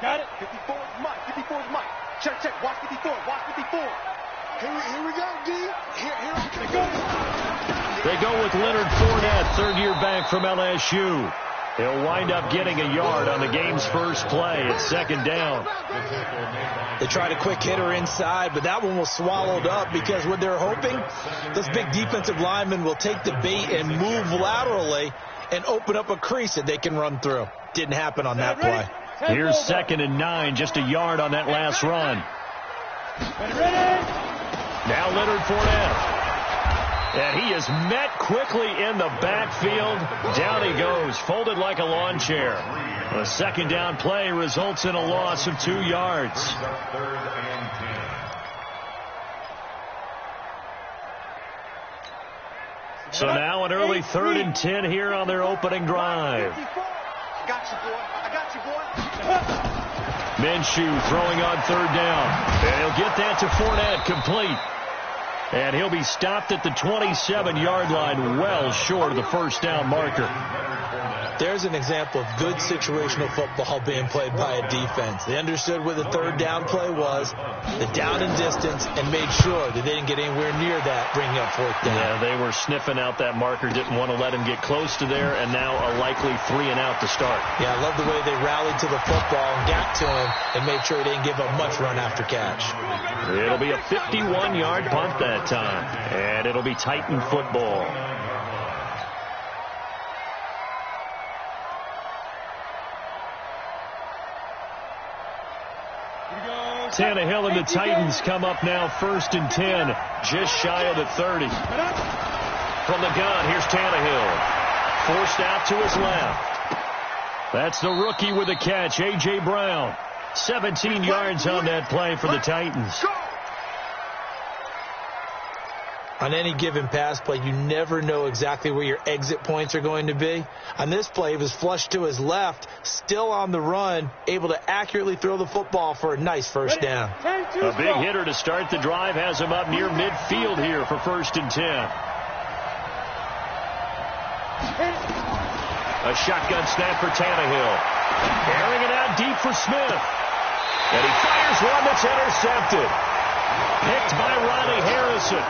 Got it. 54 is Mike. 54 is Mike. Check, check. Watch 54. Watch 54. Here we go, D. Here Go. They go with Leonard Fournette, third-year back from LSU. He'll wind up getting a yard on the game's first play. It's second down. They tried a quick hitter inside, but that one was swallowed up because what they're hoping, those big defensive linemen will take the bait and move laterally and open up a crease that they can run through. Didn't happen on that play. Here's 2nd and 9, just a yard on that last run. Ready. Now Leonard Fournette. And he is met quickly in the backfield. Down he goes, folded like a lawn chair. A second down play results in a loss of 2 yards. So now an early 3rd and 10 here on their opening drive. I got you, boy. I got you, boy. Minshew throwing on 3rd down. And he'll get that to Fournette, complete. And he'll be stopped at the 27-yard line, well short of the first down marker. There's an example of good situational football being played by a defense. They understood where the 3rd down play was, the down and distance, and made sure that they didn't get anywhere near that, bringing up 4th down. Yeah, they were sniffing out that marker, didn't want to let him get close to there, and now a likely 3 and out to start. Yeah, I love the way they rallied to the football and got to him and made sure they didn't give up much run after catch. It'll be a 51-yard punt that time, and it'll be Titan football. Tannehill and the Titans come up now 1st and 10, just shy of the 30. From the gun, here's Tannehill. Forced out to his left. That's the rookie with a catch, A.J. Brown. 17 yards on that play for the Titans. On any given pass play, you never know exactly where your exit points are going to be. On this play, he was flushed to his left, still on the run, able to accurately throw the football for a nice first down. A big hitter to start the drive has him up near midfield here for 1st and 10. A shotgun snap for Tannehill. Airing it out deep for Smith. And he fires one that's intercepted. Picked by Ronnie Harrison.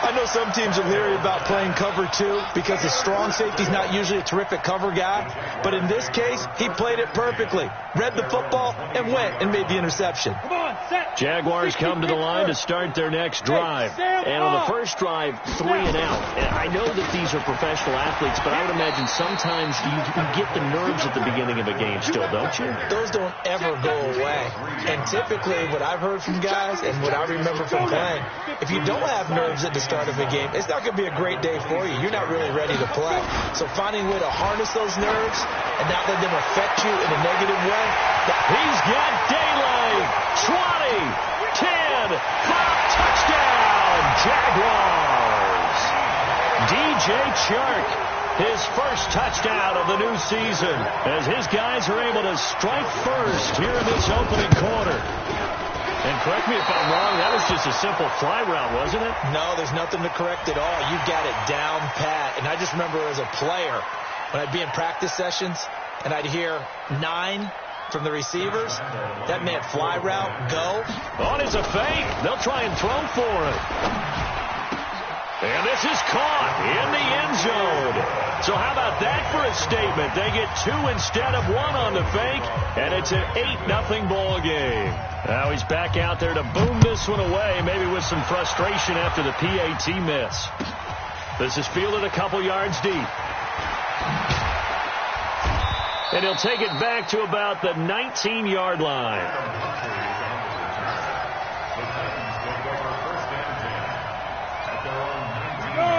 I know some teams are leery about playing cover 2 because the strong safety's not usually a terrific cover guy. But in this case, he played it perfectly. Read the football and went and made the interception. Come on, set. Jaguars come to the line to start their next drive. And on the first drive, 3 and out. And I know that these are professional athletes, but I would imagine sometimes you get the nerves at the beginning of a game still, don't you? Those don't ever go away. And typically what I've heard from guys and what I remember from playing, if you don't have nerves at the start of a game, it's not going to be a great day for you. You're not really ready to play. So finding a way to harness those nerves and not let them affect you in a negative way. He's got daylight. 20, 10, 5, touchdown, Jaguars. DJ Chark, his first touchdown of the new season, as his guys are able to strike first here in this opening quarter. And correct me if I'm wrong, that was just a simple fly route, wasn't it? No, there's nothing to correct at all. You got it down pat. And I just remember as a player, when I'd be in practice sessions, and I'd hear 9 from the receivers, that meant fly route, go. On is a fake. They'll try and throw for it. And this is caught in the end zone. So how about that for a statement? They get 2 instead of 1 on the fake, and it's an 8-0 ball game. Now he's back out there to boom this one away, maybe with some frustration after the PAT miss. This is fielded a couple yards deep. And he'll take it back to about the 19-yard line.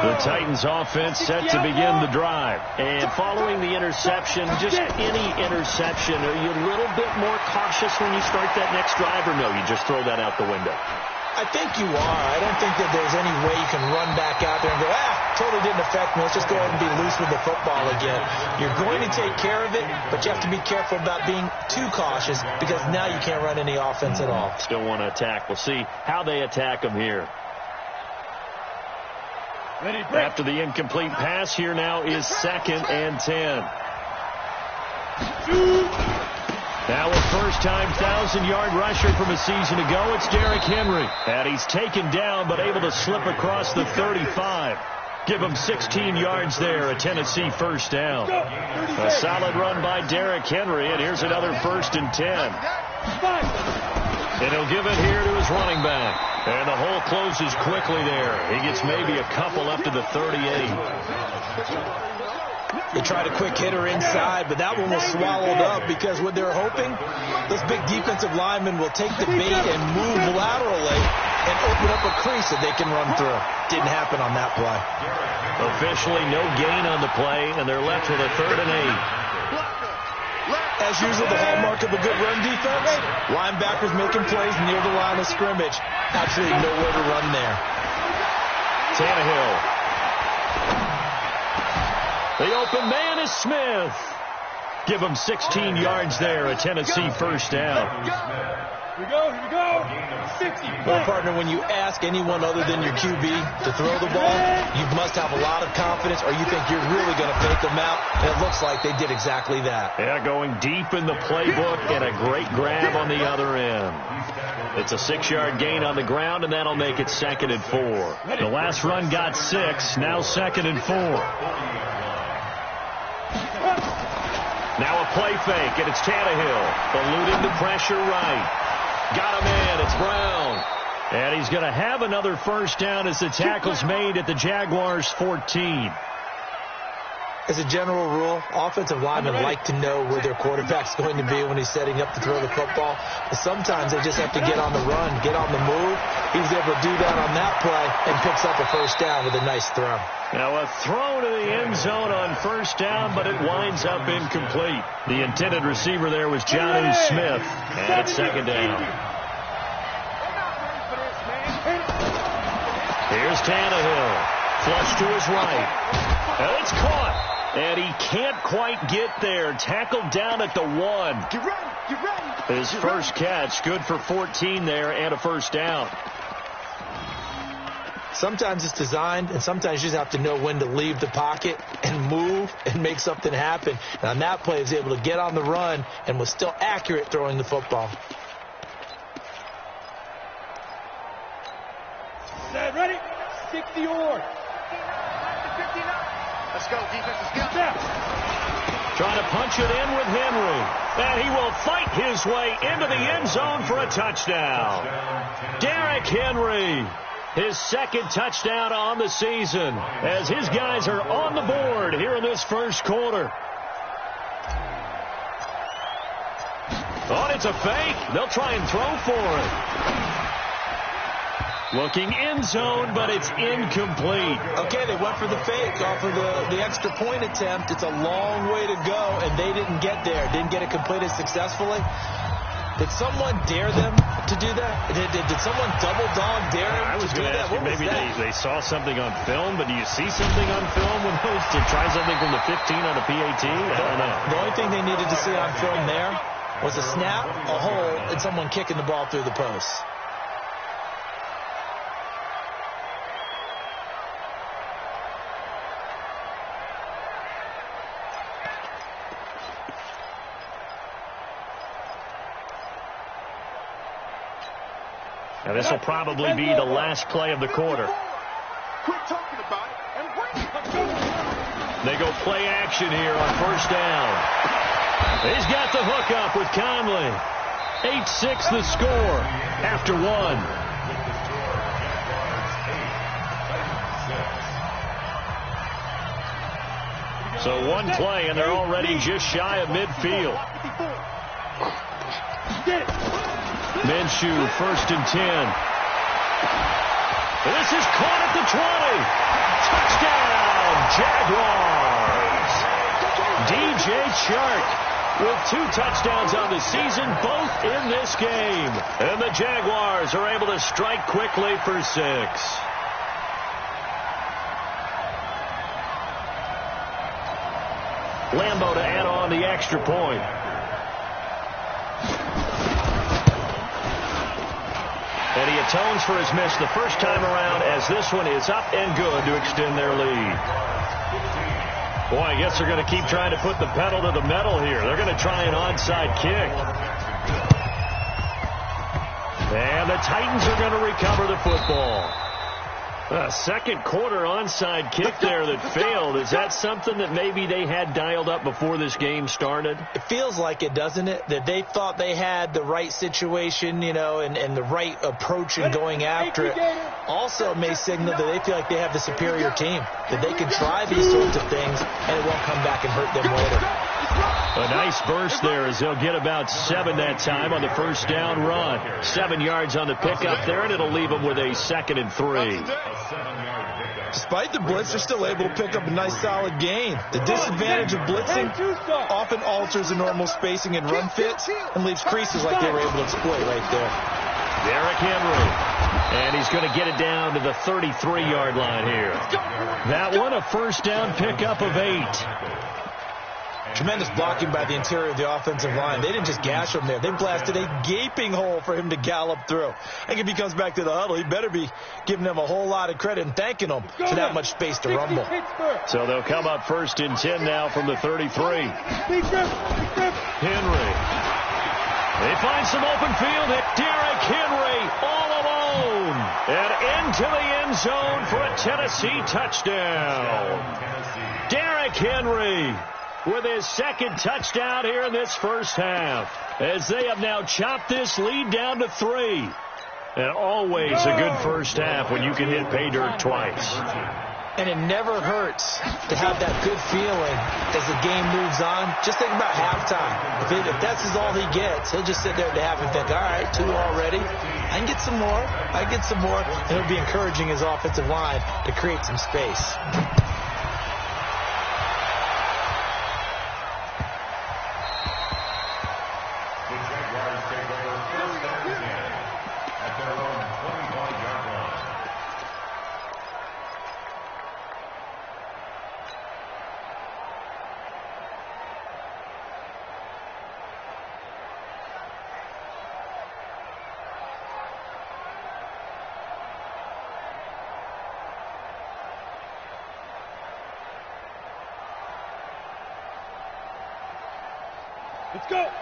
The Titans offense set to begin the drive. And following the interception, just any interception, are you a little bit more cautious when you start that next drive, or no, you just throw that out the window? I think you are. I don't think that there's any way you can run back out there and go, totally didn't affect me. Let's just go ahead and be loose with the football again. You're going to take care of it, but you have to be careful about being too cautious because now you can't run any offense at all. Still want to attack. We'll see how they attack them here. After the incomplete pass, here now is 2nd and 10. Now a first-time 1,000-yard rusher from a season ago, it's Derrick Henry. And he's taken down but able to slip across the 35. Give him 16 yards there, a Tennessee first down. A solid run by Derrick Henry, and here's another 1st and 10. And he'll give it here to his running back. And the hole closes quickly there. He gets maybe a couple up to the 38. They tried a quick hitter inside, but that one was swallowed up because what they're hoping, those big defensive linemen will take the bait and move laterally and open up a crease that they can run through. Didn't happen on that play. Officially no gain on the play, and they're left with a 3rd and 8. As usual, the hallmark of a good run defense, linebackers making plays near the line of scrimmage. Absolutely nowhere to run there. Tannehill. The open man is Smith. Give him 16 yards there, a Tennessee first down. Here we go. 60. Well, partner, when you ask anyone other than your QB to throw the ball, you must have a lot of confidence or you think you're really going to fake them out, and it looks like they did exactly that. Yeah, going deep in the playbook and a great grab on the other end. It's a 6-yard gain on the ground, and that'll make it 2nd and 4. The last run got 6, now 2nd and 4. Now a play fake, and it's Tannehill. Eluding the pressure right. Got him in. It's Brown. And he's going to have another first down as the tackle's made at the Jaguars' 14. As a general rule, offensive linemen like to know where their quarterback's going to be when he's setting up to throw the football. But sometimes they just have to get on the run, get on the move. He was able to do that on that play and picks up a first down with a nice throw. Now a throw to the end zone on first down, but it winds up incomplete. The intended receiver there was Jonnu Smith, and it's 2nd down. Here's Tannehill. Flush to his right. And it's caught. And he can't quite get there. Tackled down at the 1. Get ready. His first catch, good for 14 there and a first down. Sometimes it's designed, and sometimes you just have to know when to leave the pocket and move and make something happen. And on that play, he was able to get on the run and was still accurate throwing the football. Set, ready? 60 or. Let's go, defense. Let's go. Trying to punch it in with Henry. And he will fight his way into the end zone for a touchdown. Derrick Henry. His 2nd touchdown on the season as his guys are on the board here in this first quarter. Oh, it's a fake. They'll try and throw for it. Looking end zone, but it's incomplete. Okay, they went for the fake off of the extra point attempt. It's a long way to go, and they didn't get there. Didn't get it completed successfully. Did someone dare them to do that? Did someone double dog dare them to do that? I was going to ask you, maybe they saw something on film, but do you see something on film when those to try something from the 15 on a PAT? I don't know. The only thing they needed to see on film there was a snap, a hole, and someone kicking the ball through the post. Now this will probably be the last play of the quarter. Quit talking about it and bring it. They go play action here on first down. He's got the hook up with Conley. 8-6 the score after 1. So one play, and they're already just shy of midfield. Minshew, 1st and 10. This is caught at the 20. Touchdown, Jaguars. DJ Chark with 2 touchdowns on the season, both in this game. And the Jaguars are able to strike quickly for 6. Lambo to add on the extra point. And he atones for his miss the first time around as this one is up and good to extend their lead. Boy, I guess they're going to keep trying to put the pedal to the metal here. They're going to try an onside kick. And the Titans are going to recover the football. A second quarter onside kick there that failed. Is that something that maybe they had dialed up before this game started? It feels like it, doesn't it? That they thought they had the right situation, you know, and the right approach in going after it. Also may signal that they feel like they have the superior team, that they can try these sorts of things and it won't come back and hurt them later. A nice burst there as they'll get about 7 that time on the first down run. 7 yards on the pickup there, and it'll leave them with a 2nd and 3. Despite the blitz, they're still able to pick up a nice solid gain. The disadvantage of blitzing often alters the normal spacing and run fits and leaves creases like they were able to exploit right there. Derrick Henry. And he's going to get it down to the 33-yard line here. That one, a first down pickup of 8. Tremendous blocking by the interior of the offensive line. They didn't just gash him there. They blasted a gaping hole for him to gallop through. I think if he comes back to the huddle, he better be giving them a whole lot of credit and thanking them for that much space to rumble. So they'll come up 1st and 10 now from the 33. Henry. They find some open field. Derrick Henry all alone. And into the end zone for a Tennessee touchdown. Derrick Henry with his 2nd touchdown here in this first half, as they have now chopped this lead down to 3. And always a good first half when you can hit pay dirt twice. And it never hurts to have that good feeling as the game moves on. Just think about halftime. If that's all he gets, he'll just sit there at the half and think, all right, 2 already. I can get some more. I can get some more. And he'll be encouraging his offensive line to create some space.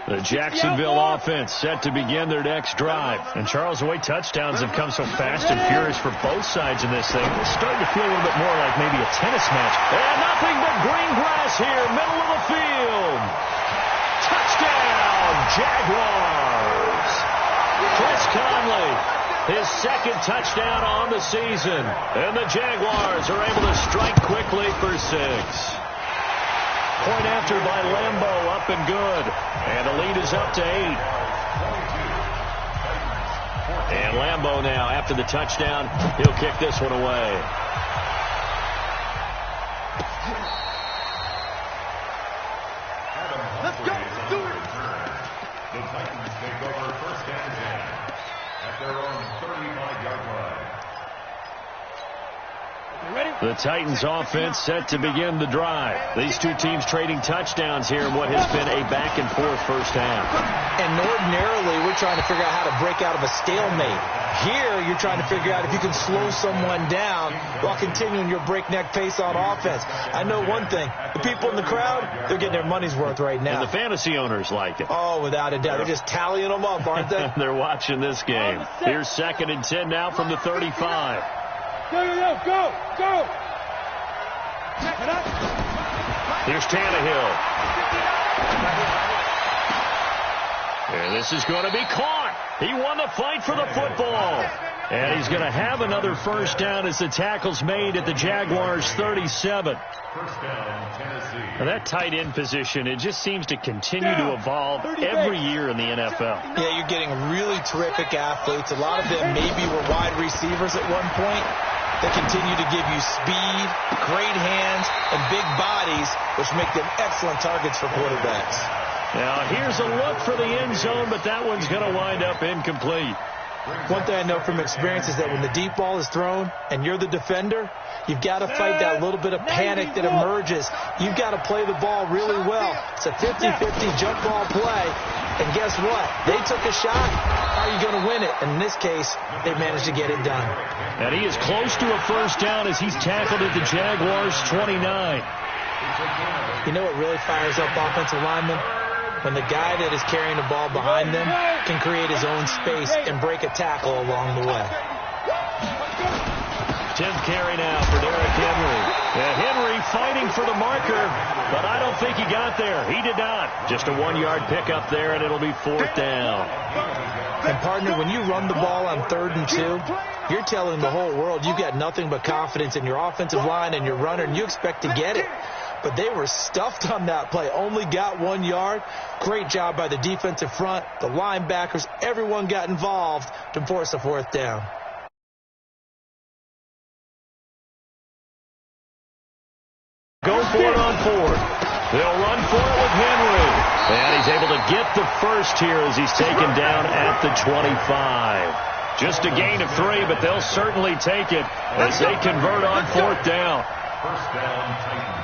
The Jacksonville offense set to begin their next drive. And Charles, the way touchdowns have come so fast and furious for both sides in this thing, it's starting to feel a little bit more like maybe a tennis match. And nothing but green grass here, middle of the field. Touchdown, Jaguars. Chris Conley, his 2nd touchdown on the season. And the Jaguars are able to strike quickly for 6. Point after by Lambeau, up and good. And the lead is up to 8. And Lambeau now, after the touchdown, he'll kick this one away. Let's go, Stewards. The Titans take over 1st and 10 at their own 35-yard line. The Titans offense set to begin the drive. These two teams trading touchdowns here in what has been a back-and-forth first half. And ordinarily, we're trying to figure out how to break out of a stalemate. Here, you're trying to figure out if you can slow someone down while continuing your breakneck pace on offense. I know one thing. The people in the crowd, they're getting their money's worth right now. And the fantasy owners like it. Oh, without a doubt. They're just tallying them up, aren't they? They're watching this game. Here's 2nd and 10 now from the 35. Go. Here's Tannehill. And this is going to be caught. He won the fight for the football. And he's going to have another first down as the tackle's made at the Jaguars' 37. First down, Tennessee. Now that tight end position, it just seems to continue to evolve every year in the NFL. Yeah, you're getting really terrific athletes. A lot of them maybe were wide receivers at one point. They continue to give you speed, great hands, and big bodies, which make them excellent targets for quarterbacks. Now, here's a look for the end zone, but that one's going to wind up incomplete. One thing I know from experience is that when the deep ball is thrown and you're the defender, you've got to fight that little bit of panic that emerges. You've got to play the ball really well. It's a 50-50 jump ball play. And guess what? They took a shot. How are you going to win it? And in this case, they managed to get it done. And he is close to a first down as he's tackled at the Jaguars' 29. You know what really fires up offensive linemen? When the guy that is carrying the ball behind them can create his own space and break a tackle along the way. 10th carry now for Derrick Henry. And Henry fighting for the marker, but I don't think he got there. He did not. Just a 1-yard pickup there, and it'll be 4th down. And, partner, when you run the ball on 3rd and 2, you're telling the whole world you've got nothing but confidence in your offensive line and your runner, and you expect to get it. But they were stuffed on that play. Only got 1 yard. Great job by the defensive front, the linebackers. Everyone got involved to force a 4th down. Go for it on 4th. They'll run for it with Henry. And he's able to get the first here as he's taken down at the 25. Just a gain of 3, but they'll certainly take it as they convert on 4th down. First down, Titans.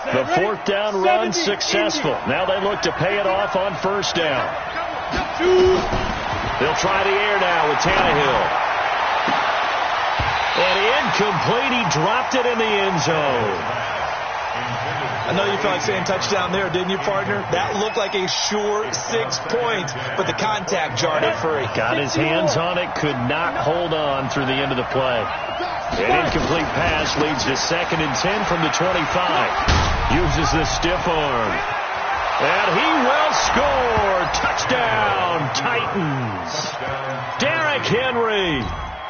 The 4th down run successful. Now they look to pay it off on 1st down. They'll try the air now with Tannehill. And incomplete. He dropped it in the end zone. I know you felt like saying touchdown there, didn't you, partner? That looked like a sure 6 points, but the contact jarred it free. Got his hands on it, could not hold on through the end of the play. An incomplete pass leads to 2nd and 10 from the 25. Uses the stiff arm. And he will score. Touchdown, Titans. Derrick Henry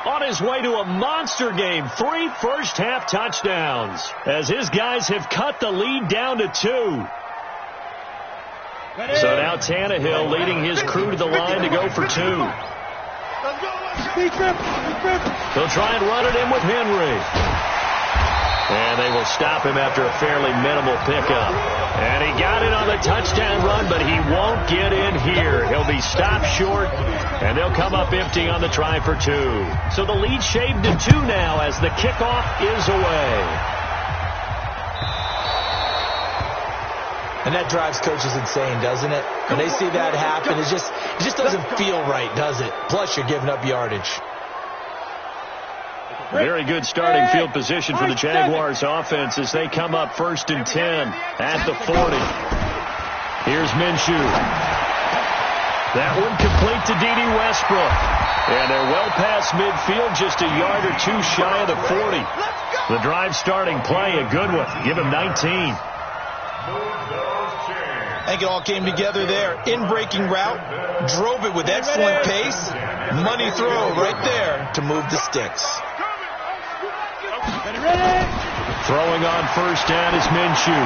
on his way to a monster game. 3 first-half touchdowns as his guys have cut the lead down to 2. So now Tannehill leading his crew to the line to go for 2. They'll try and run it in with Henry. And they will stop him after a fairly minimal pickup. And he got it on the touchdown run, but he won't get in here. He'll be stopped short, and they'll come up empty on the try for 2. So the lead shaved to 2 now as the kickoff is away. And that drives coaches insane, doesn't it? When they see that happen, it just doesn't feel right, does it? Plus, you're giving up yardage. Very good starting field position for the Jaguars offense as they come up 1st and 10 at the 40. Here's Minshew. That one complete to D.D. Westbrook. And they're well past midfield, just a yard or 2 shy of the 40. The drive starting play, a good one. Give him 19. I think it all came together there. In-breaking route, drove it with excellent pace. Money throw right there to move the sticks. Throwing on 1st down is Minshew.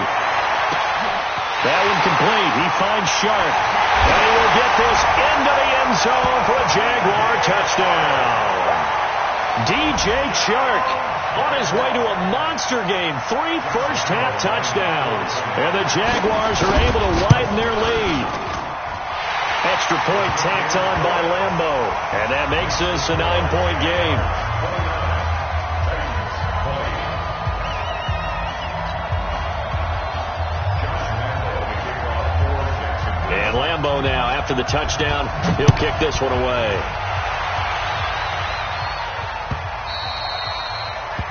That one complete. He finds Sharp. And he will get this into the end zone for a Jaguar touchdown. DJ Chark on his way to a monster game. 3 first-half touchdowns. And the Jaguars are able to widen their lead. Extra point tacked on by Lambeau. And that makes this a 9-point game. And Lambeau now, after the touchdown, he'll kick this one away.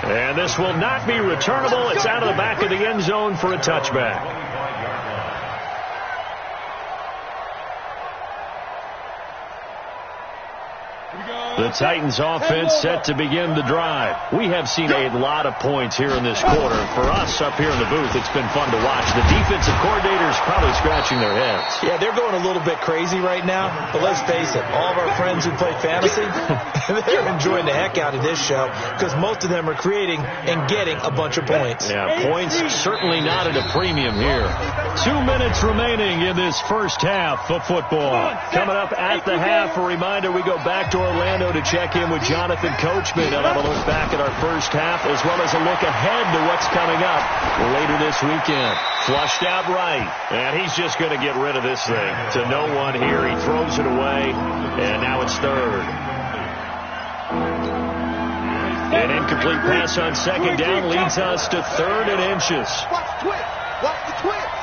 And this will not be returnable. It's out of the back of the end zone for a touchback. The Titans offense set to begin the drive. We have seen a lot of points here in this quarter. For us up here in the booth, it's been fun to watch. The defensive coordinators probably scratching their heads. Yeah, they're going a little bit crazy right now. But let's face it, all of our friends who play fantasy, they're enjoying the heck out of this show because most of them are creating and getting a bunch of points. Yeah, points certainly not at a premium here. 2 minutes remaining in this first half of football. Coming up at the half, a reminder, we go back to Orlando to check in with Jonathan Coachman and have a look back at our first half as well as a look ahead to what's coming up later this weekend. Flushed out right, and he's just going to get rid of this thing to no one here. He throws it away, and now it's 3rd. An incomplete pass on 2nd down leads us to 3rd and inches. Watch the twist. Watch the twist.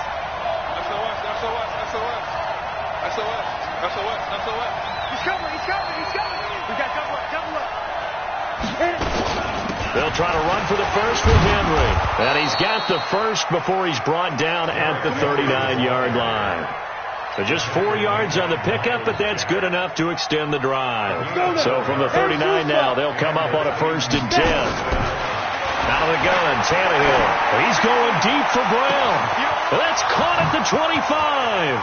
SOS. He's coming. We got double up. They'll try to run for the first with Henry. And he's got the first before he's brought down at the 39-yard line. So just 4 yards on the pickup, but that's good enough to extend the drive. So from the 39 now, they'll come up on a 1st and 10. Out of the gun, Tannehill. He's going deep for Brown. That's caught at the 25.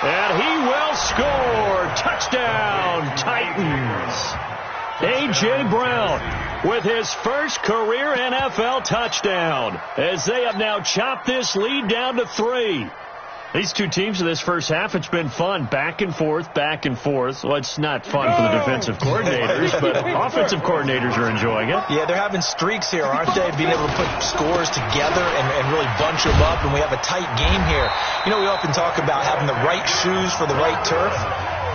And he will score. Touchdown, Titans. A.J. Brown with his first career NFL touchdown as they have now chopped this lead down to 3. These two teams in this first half, it's been fun. Back and forth, back and forth. Well, it's not fun for the defensive coordinators, but offensive coordinators are enjoying it. Yeah, they're having streaks here, aren't they? Being able to put scores together and really bunch them up, and we have a tight game here. You know, we often talk about having the right shoes for the right turf.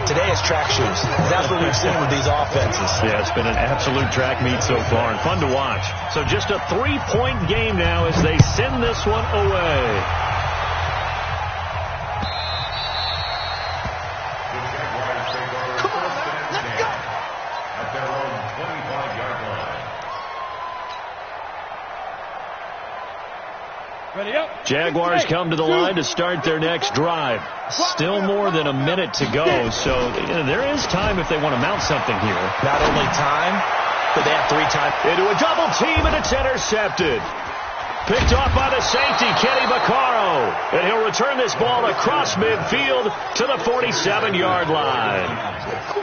Today it's track shoes. That's what we've seen with these offenses. Yeah, it's been an absolute track meet so far and fun to watch. So just a 3-point game now as they send this one away. Jaguars come to the line to start their next drive. Still more than a minute to go, so there is time if they want to mount something here. Not only time, but they have 3 times. Into a double team, and it's intercepted. Picked off by the safety, Kenny Vaccaro. And he'll return this ball across midfield to the 47-yard line.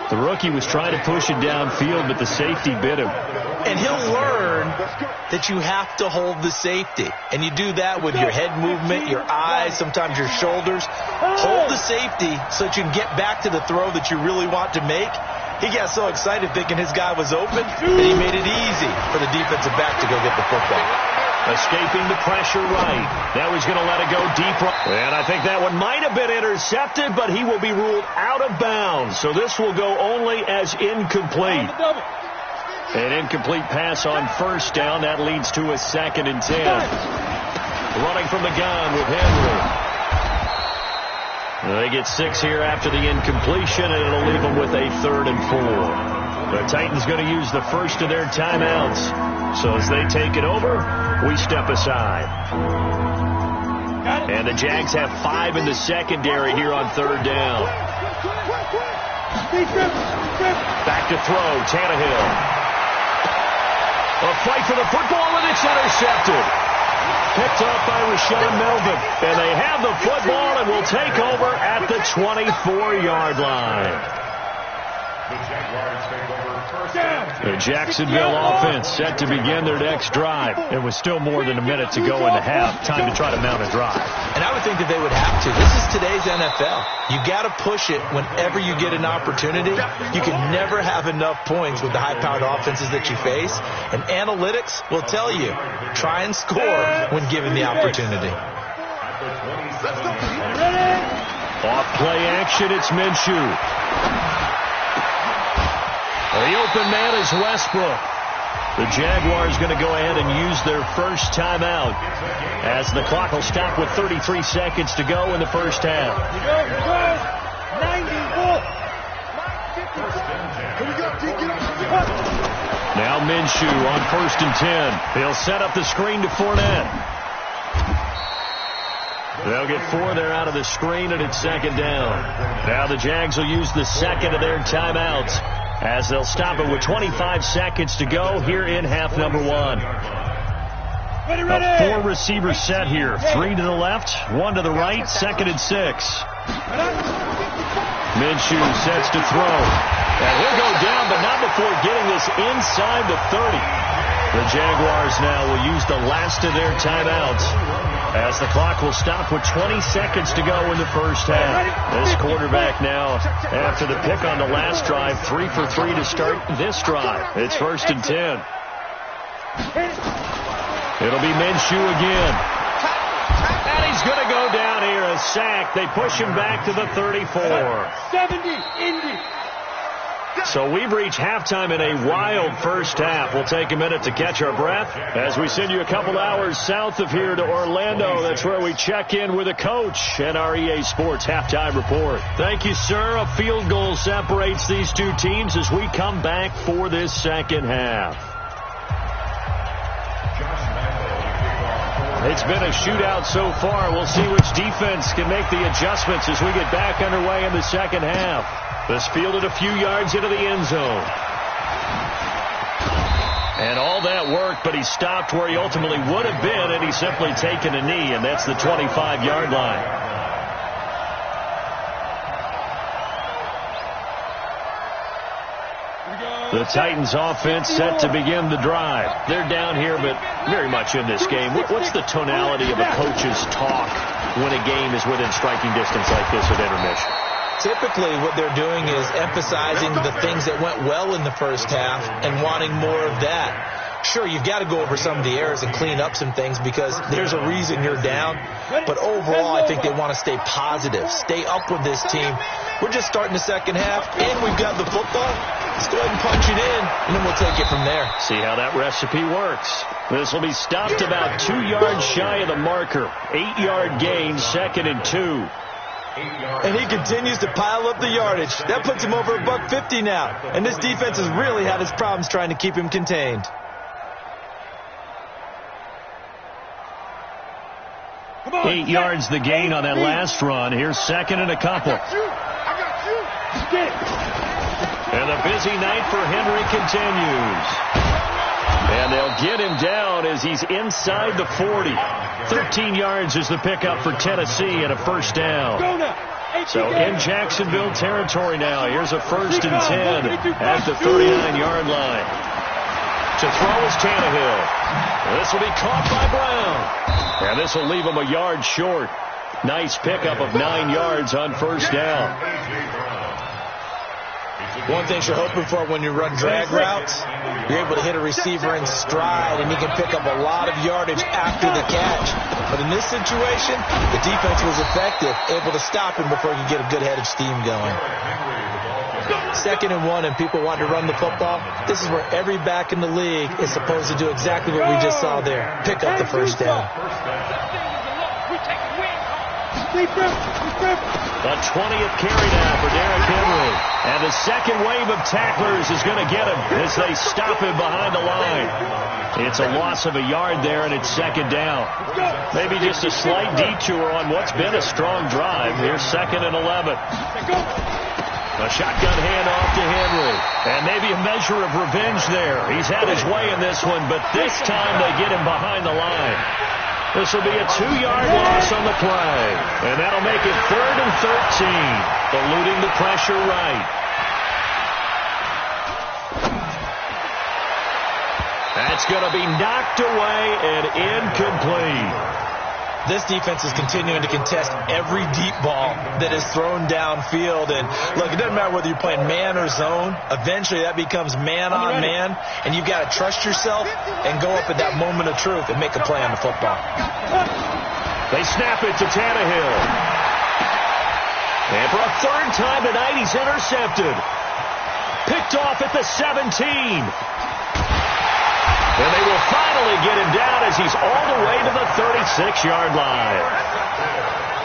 The rookie was trying to push it downfield, but the safety bit him. And he'll learn that you have to hold the safety. And you do that with your head movement, your eyes, sometimes your shoulders. Hold the safety so that you can get back to the throw that you really want to make. He got so excited thinking his guy was open that he made it easy for the defensive back to go get the football. Escaping the pressure right. Now he's going to let it go deep. And I think that one might have been intercepted, but he will be ruled out of bounds. So this will go only as incomplete. An incomplete pass on first down. That leads to a 2nd and 10. Running from the gun with Henry. They get 6 here after the incompletion, and it'll leave them with a 3rd and 4. The Titans going to use the first of their timeouts. So as they take it over, we step aside. And the Jags have 5 in the secondary here on 3rd down. Back to throw, Tannehill. A fight for the football, and it's intercepted. Picked off by Rashawn Melvin. And they have the football and will take over at the 24-yard line. The Jacksonville offense set to begin their next drive. It was still more than a minute to go in the half. Time to try to mount a drive. And I would think that they would have to. This is today's NFL. You got to push it whenever you get an opportunity. You can never have enough points with the high-powered offenses that you face. And analytics will tell you, try and score when given the opportunity. Off play action, it's Minshew. The open man is Westbrook. The Jaguars going to go ahead and use their first timeout as the clock will stop with 33 seconds to go in the first half. Now Minshew on 1st and 10. He'll set up the screen to Fournette. They'll get 4 there out of the screen, and it's 2nd down. Now the Jags will use the 2nd of their timeouts as they'll stop it with 25 seconds to go here in half number 1. A 4-receiver set here. 3 to the left, 1 to the right, 2nd and 6. Minshew sets to throw. And he'll go down, but not before getting this inside the 30. The Jaguars now will use the last of their timeouts as the clock will stop with 20 seconds to go in the first half. This quarterback now, after the pick on the last drive, 3 for 3 to start this drive. It's 1st and 10. It'll be Minshew again. And he's going to go down here, a sack. They push him back to the 34. 70, Indy. So we've reached halftime in a wild first half. We'll take a minute to catch our breath as we send you a couple hours south of here to Orlando. That's where we check in with a coach and our EA Sports halftime report. Thank you, sir. A field goal separates these two teams as we come back for this second half. It's been a shootout so far. We'll see which defense can make the adjustments as we get back underway in the second half. This fielded a few yards into the end zone. And all that work, but he stopped where he ultimately would have been, and he's simply taken a knee, and that's the 25-yard line. The Titans offense set to begin the drive. They're down here, but very much in this game. What's the tonality of a coach's talk when a game is within striking distance like this at intermission? Typically, what they're doing is emphasizing the things that went well in the first half and wanting more of that. Sure, you've got to go over some of the errors and clean up some things because there's a reason you're down. But overall, I think they want to stay positive, stay up with this team. We're just starting the second half, and we've got the football. Let's go ahead and punch it in, and then we'll take it from there. See how that recipe works. This will be stopped about 2 yards shy of the marker. 8-yard gain, 2nd and 2. And he continues to pile up the yardage. That puts him over $150 now. And this defense has really had its problems trying to keep him contained. Come on, 8 yards the gain on that last run. Here's 2nd and a couple. I got you. And a busy night for Henry continues. And they'll get him down as he's inside the 40. 13 yards is the pickup for Tennessee and a first down. So in Jacksonville territory now. Here's a 1st and 10 at the 39-yard line. To throw is Tannehill. This will be caught by Brown. And this will leave him a yard short. Nice pickup of 9 yards on first down. One thing you're hoping for when you run drag routes, you're able to hit a receiver in stride, and he can pick up a lot of yardage after the catch. But in this situation, the defense was effective, able to stop him before he could get a good head of steam going. 2nd and 1, and people want to run the football. This is where every back in the league is supposed to do exactly what we just saw there. Pick up the first down. The 20th carry now for Derrick Henry. And the second wave of tacklers is going to get him as they stop him behind the line. It's a loss of a yard there, and it's 2nd down. Maybe just a slight detour on what's been a strong drive. Here's 2nd and 11. A shotgun handoff to Henry. And maybe a measure of revenge there. He's had his way in this one, but this time they get him behind the line. This will be a 2-yard loss on the play. And that'll make it 3rd and 13. Eluding the pressure right. That's going to be knocked away and incomplete. This defense is continuing to contest every deep ball that is thrown downfield. And, look, it doesn't matter whether you're playing man or zone. Eventually, that becomes man-on-man, and you've got to trust yourself and go up at that moment of truth and make a play on the football. They snap it to Tannehill. And for a 3rd time tonight, he's intercepted. Picked off at the 17. And they will finally get him down as he's all the way to the 36-yard line.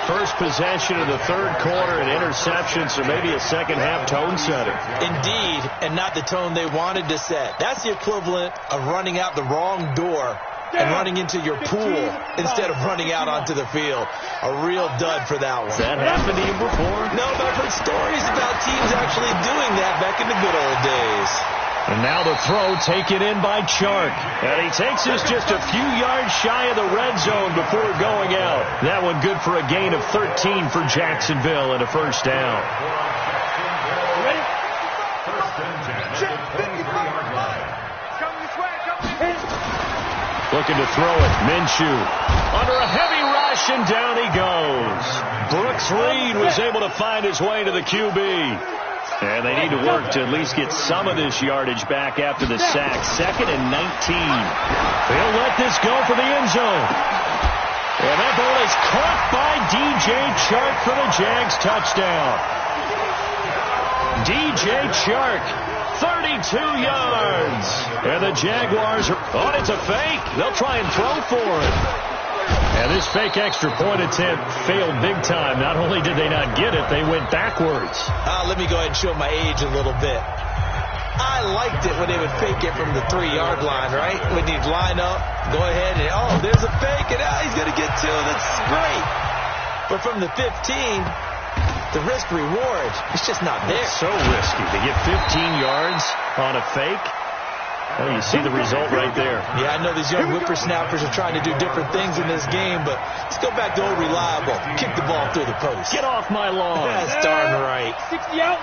First possession of the 3rd quarter, an interception, so maybe a second-half tone setter. Indeed, and not the tone they wanted to set. That's the equivalent of running out the wrong door and running into your pool instead of running out onto the field. A real dud for that one. Has that happened to you before? No, but I've heard stories about teams actually doing that back in the good old days. And now the throw taken in by Chark. And he takes us just a few yards shy of the red zone before going out. That one good for a gain of 13 for Jacksonville and a first down. Ready? Looking to throw it. Minshew under a heavy rush, and down he goes. Brooks Reed was able to find his way to the QB. And they need to work to at least get some of this yardage back after the sack. 2nd and 19. They'll let this go for the end zone. And that ball is caught by DJ Chark for the Jags touchdown. DJ Chark, 32 yards. And the Jaguars are on. It's a fake. They'll try and throw for it. And this fake extra point attempt failed big time. Not only did they not get it, they went backwards. Let me go ahead and show my age a little bit. I liked it when they would fake it from the 3-yard line, right? When you'd line up, go ahead and, oh, there's a fake, and he's going to get 2. That's great. But from the 15, the risk-reward, it's just not there. It's so risky to get 15 yards on a fake. Well, you see the result right there. Yeah, I know these young whippersnappers are trying to do different things in this game, but let's go back to old reliable. Kick the ball through the post. Get off my lawn. That's darn right.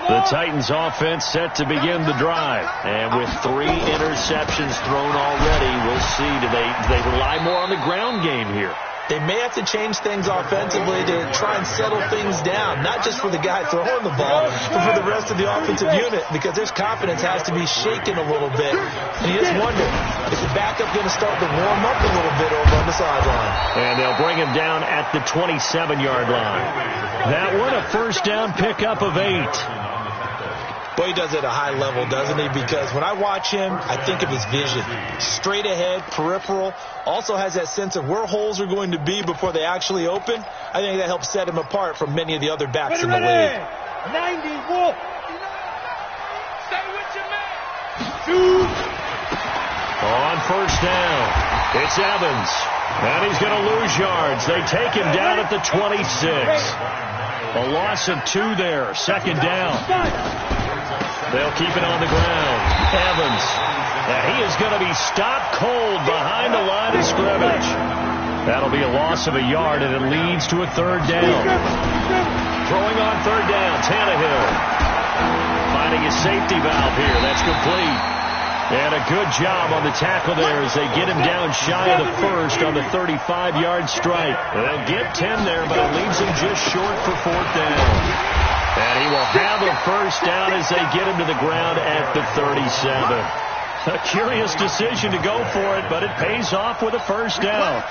The Titans offense set to begin the drive. And with 3 interceptions thrown already, we'll see, do they rely more on the ground game here? They may have to change things offensively to try and settle things down, not just for the guy throwing the ball, but for the rest of the offensive unit, because their confidence has to be shaken a little bit. And you just wonder, is the backup going to start to warm up a little bit over on the sideline? And they'll bring him down at the 27-yard line. That one, a first down pickup of 8. Boy, he does it at a high level, doesn't he? Because when I watch him, I think of his vision. Straight ahead, peripheral. Also has that sense of where holes are going to be before they actually open. I think that helps set him apart from many of the other backs in the league. 91. Stay with your man. 2. On first down, it's Evans. And he's going to lose yards. They take him down at the 26. A loss of 2 there. Second down. They'll keep it on the ground. Evans. And he is going to be stopped cold behind the line of scrimmage. That'll be a loss of 1 yard, and it leads to a 3rd down. Throwing on 3rd down, Tannehill. Finding a safety valve here. That's complete. And a good job on the tackle there as they get him down shy of the first on the 35-yard strike. They'll get 10 there, but it leaves him just short for 4th down. And he will have a first down as they get him to the ground at the 37. A curious decision to go for it, but it pays off with a first down.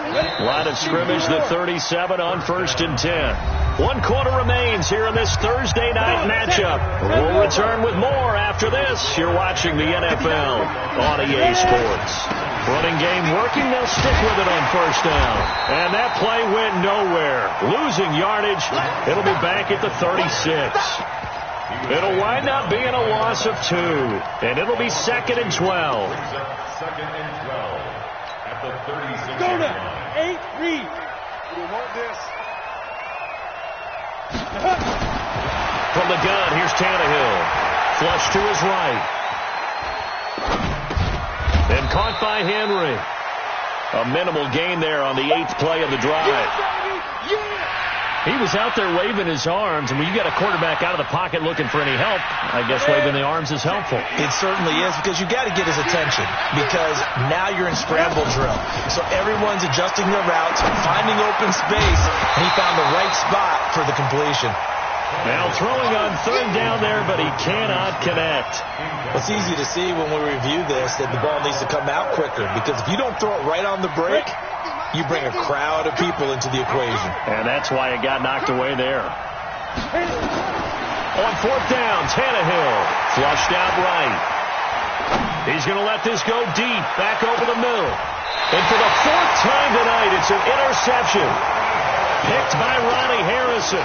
Line of scrimmage, the 37 on 1st and 10. 1 quarter remains here in this Thursday night matchup. We'll return with more after this. You're watching the NFL on EA Sports. Running game working, they'll stick with it on first down. And that play went nowhere. Losing yardage, it'll be back at the 36. It'll wind up being a loss of 2. And it'll be 2nd and 12. 2nd and 12 at the 36. Go to 8, read. You want this. From the gun, here's Tannehill. Flush to his right. And caught by Henry. A minimal gain there on the 8th play of the drive. He was out there waving his arms, and when you got a quarterback out of the pocket looking for any help, I guess waving the arms is helpful. It certainly is, because you got to get his attention, because now you're in scramble drill. So everyone's adjusting their routes, finding open space, and he found the right spot for the completion. Now throwing on 3rd down there, but he cannot connect. It's easy to see when we review this that the ball needs to come out quicker, because if you don't throw it right on the break, you bring a crowd of people into the equation. And that's why it got knocked away there. On 4th down, Tannehill flushed out right. He's going to let this go deep, back over the middle. And for the 4th time tonight, it's an interception. Picked by Ronnie Harrison.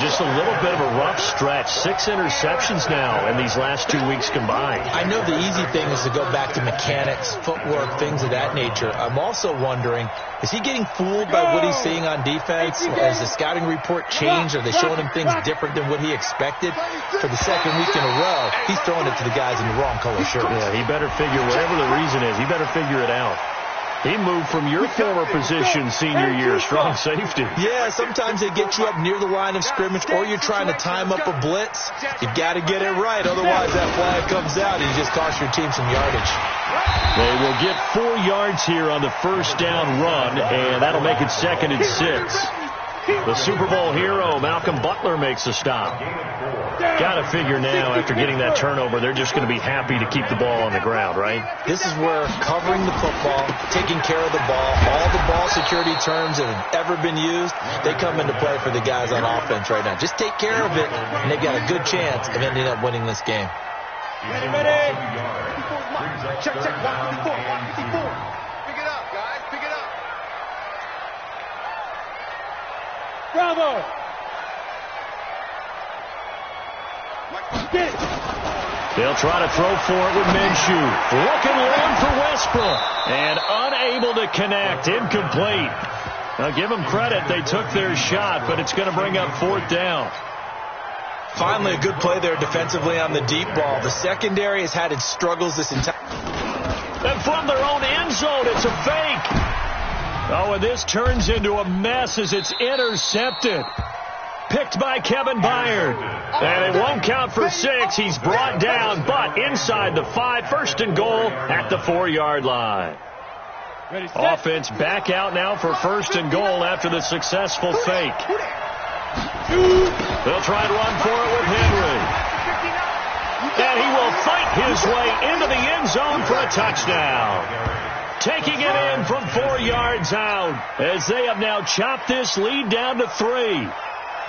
Just a little bit of a rough stretch. 6 interceptions now in these last 2 weeks combined. I know the easy thing is to go back to mechanics, footwork, things of that nature. I'm also wondering, is he getting fooled by what he's seeing on defense? Has the scouting report changed? Are they showing him things different than what he expected? For the 2nd week in a row, he's throwing it to the guys in the wrong color shirts. Yeah, he better figure, whatever the reason is, he better figure it out. He moved from your former position senior year, strong safety. Yeah, sometimes they get you up near the line of scrimmage, or you're trying to time up a blitz. You've got to get it right, otherwise that flag comes out and you just cost your team some yardage. They will get 4 yards here on the first down run, and that'll make it 2nd and 6. The Super Bowl hero, Malcolm Butler, makes a stop. Got to figure now, after getting that turnover, they're just going to be happy to keep the ball on the ground, right? This is where covering the football, taking care of the ball, all the ball security terms that have ever been used, they come into play for the guys on offense right now. Just take care of it, and they've got a good chance of ending up winning this game. Ready. Check, 154, 154. Pick it up, guys, pick it up. Bravo. Get it. They'll try to throw for it with Minshew. Looking long for Westbrook. And unable to connect. Incomplete. Now give them credit. They took their shot, but it's going to bring up 4th down. Finally, a good play there defensively on the deep ball. The secondary has had its struggles this entire... And from their own end zone, it's a fake. Oh, and this turns into a mess as it's intercepted. Picked by Kevin Byard. And it won't count for 6. He's brought down, but inside the 5. 1st and goal at the 4-yard line. Offense back out now for 1st and goal after the successful fake. They'll try to run for it with Henry. And he will fight his way into the end zone for a touchdown. Taking it in from 4 yards out as they have now chopped this lead down to 3.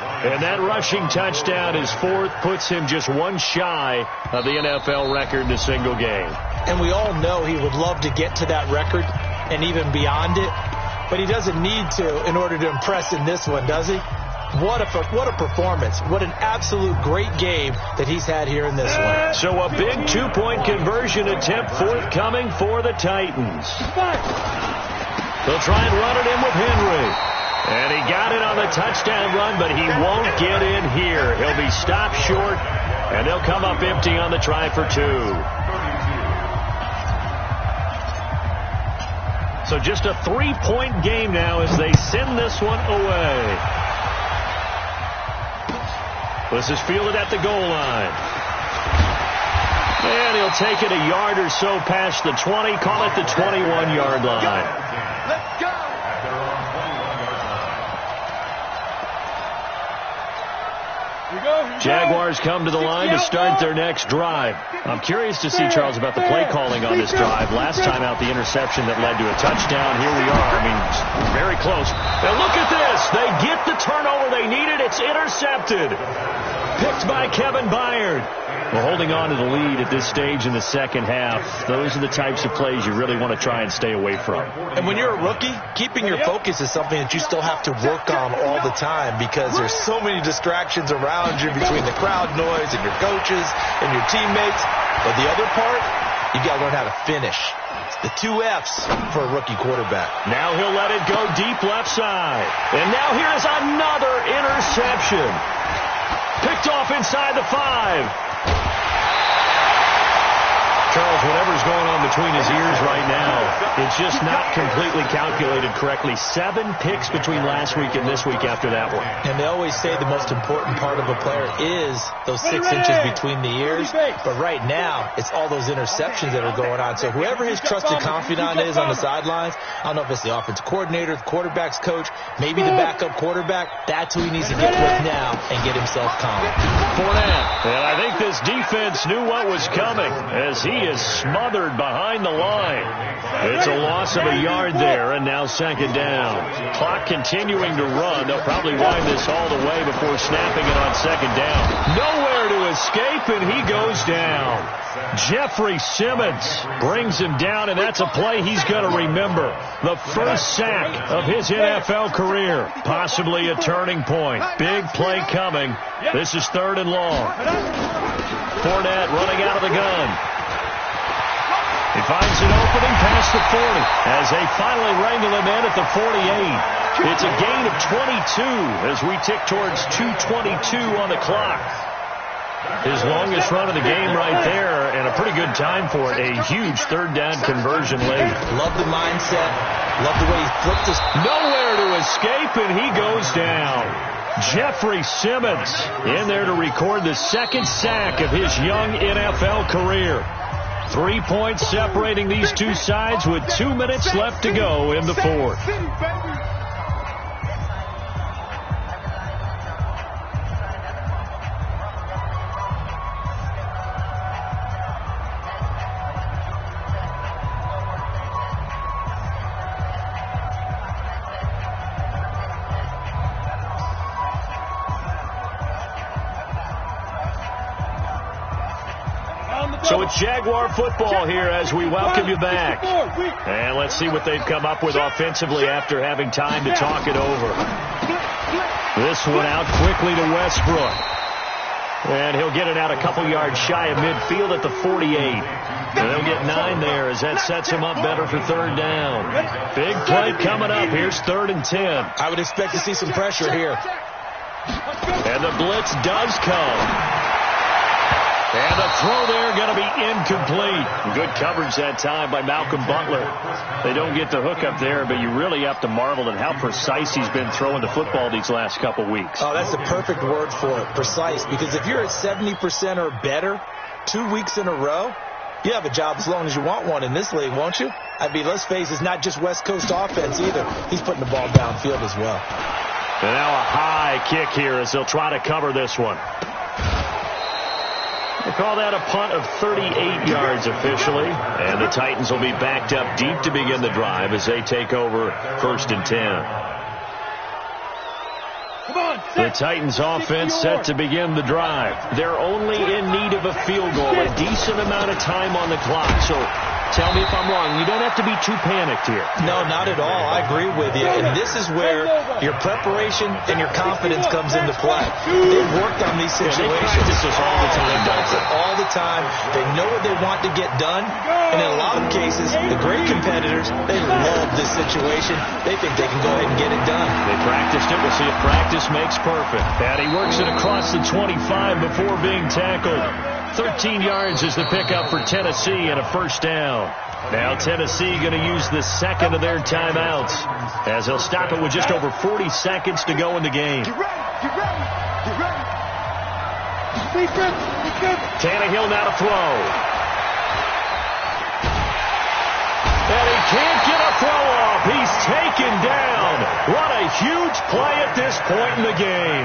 And that rushing touchdown, his 4th, puts him just 1 shy of the NFL record in a single game. And we all know he would love to get to that record and even beyond it, but he doesn't need to in order to impress in this one, does he? What a performance. What an absolute great game that he's had here in this one. So a big 2-point conversion attempt forthcoming for the Titans. They'll try and run it in with Henry. And he got it on the touchdown run, but he won't get in here. He'll be stopped short, and they'll come up empty on the try for 2. So just a 3-point game now as they send this one away. This is fielded at the goal line. And he'll take it a yard or so past the 20, call it the 21-yard line. Let's go. Jaguars come to the line to start their next drive. I'm curious to see, Charles, about the play calling on this drive. Last time out, the interception that led to a touchdown. Here we are. I mean, very close. Now look at this. They get the turnover they needed. It's intercepted. Picked by Kevin Byard. Well, holding on to the lead at this stage in the second half, those are the types of plays you really want to try and stay away from. And when you're a rookie, keeping your focus is something that you still have to work on all the time because there's so many distractions around you between the crowd noise and your coaches and your teammates. But the other part, you got to learn how to finish. It's the 2 F's for a rookie quarterback. Now he'll let it go deep left side. And now here's another interception. Picked off inside the 5. Charles, whatever's going on between his ears right now, it's just not completely calculated correctly. 7 picks between last week and this week after that one. And they always say the most important part of a player is those 6 inches between the ears. But right now, it's all those interceptions that are going on. So whoever his trusted confidant is on the sidelines, I don't know if it's the offensive coordinator, the quarterback's coach, maybe the backup quarterback, that's who he needs to get with now and get himself calm. Fournette. And I think this defense knew what was coming as he is smothered behind the line. It's a loss of a yard there, and now 2nd down. Clock continuing to run. They'll probably wind this all the way before snapping it on 2nd down. Nowhere to escape, and he goes down. Jeffrey Simmons brings him down, and that's a play he's going to remember. The first sack of his NFL career. Possibly a turning point. Big play coming. This is 3rd and long. Fournette running out of the gun. He finds an opening past the 40 as they finally wrangle him in at the 48. It's a gain of 22 as we tick towards 2:22 on the clock. His longest run of the game right there, and a pretty good time for it. A huge 3rd down conversion late. Love the mindset. Love the way he flipped his... Nowhere to escape, and he goes down. Jeffrey Simmons in there to record the 2nd sack of his young NFL career. 3 points separating these two sides with 2 minutes left to go in the 4th. So it's Jaguar football here as we welcome you back. And let's see what they've come up with offensively after having time to talk it over. This one out quickly to Westbrook. And he'll get it out a couple yards shy of midfield at the 48. And they'll get 9 there as that sets him up better for third down. Big play coming up. Here's 3rd and 10. I would expect to see some pressure here. And the blitz does come. And the throw there going to be incomplete. Good coverage that time by Malcolm Butler. They don't get the hook up there, but you really have to marvel at how precise he's been throwing the football these last couple weeks. Oh, that's the perfect word for it, precise. Because if you're at 70% or better 2 weeks in a row, you have a job as long as you want one in this league, won't you? I mean, let's face it, it's not just West Coast offense either. He's putting the ball downfield as well. And now a high kick here as they'll try to cover this one. They call that a punt of 38 yards officially. And the Titans will be backed up deep to begin the drive as they take over 1st and 10. The Titans offense set to begin the drive. They're only in need of a field goal, a decent amount of time on the clock. So tell me if I'm wrong. You don't have to be too panicked here. No, not at all. I agree with you. And this is where your preparation and your confidence comes into play. They've worked on these situations. They practice this all the time. All the time. They know what they want to get done. And in a lot of cases, the great competitors, they love this situation. They think they can go ahead and get it done. They practiced it. We'll see if practice makes perfect. And he works it across the 25 before being tackled. 13 yards is the pickup for Tennessee and a 1st down. Now Tennessee going to use the second of their timeouts as they'll stop it with just over 40 seconds to go in the game. Get ready. Tannehill now to throw. And he can't get a throw off. He's taken down. What a huge play at this point in the game.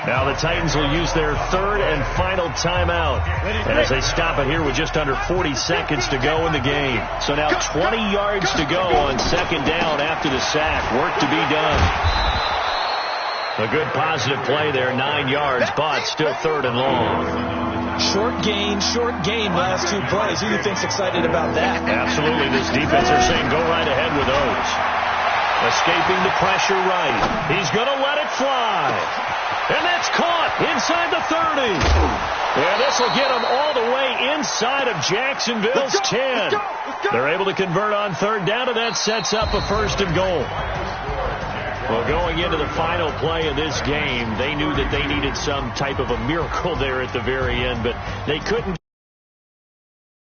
Now the Titans will use their 3rd and final timeout as they stop it here with just under 40 seconds to go in the game. So now 20 yards to go on 2nd down after the sack. Work to be done. A good positive play there, 9 yards, but still 3rd and long. Short gain, last 2 plays. Who do you think's excited about that? Absolutely. This defense are saying go right ahead with those. Escaping the pressure right. He's going to let it fly. And that's caught inside the 30. And this will get them all the way inside of Jacksonville's 10. They're able to convert on 3rd down, and that sets up a 1st and goal. Well, going into the final play of this game, they knew that they needed some type of a miracle there at the very end, but they couldn't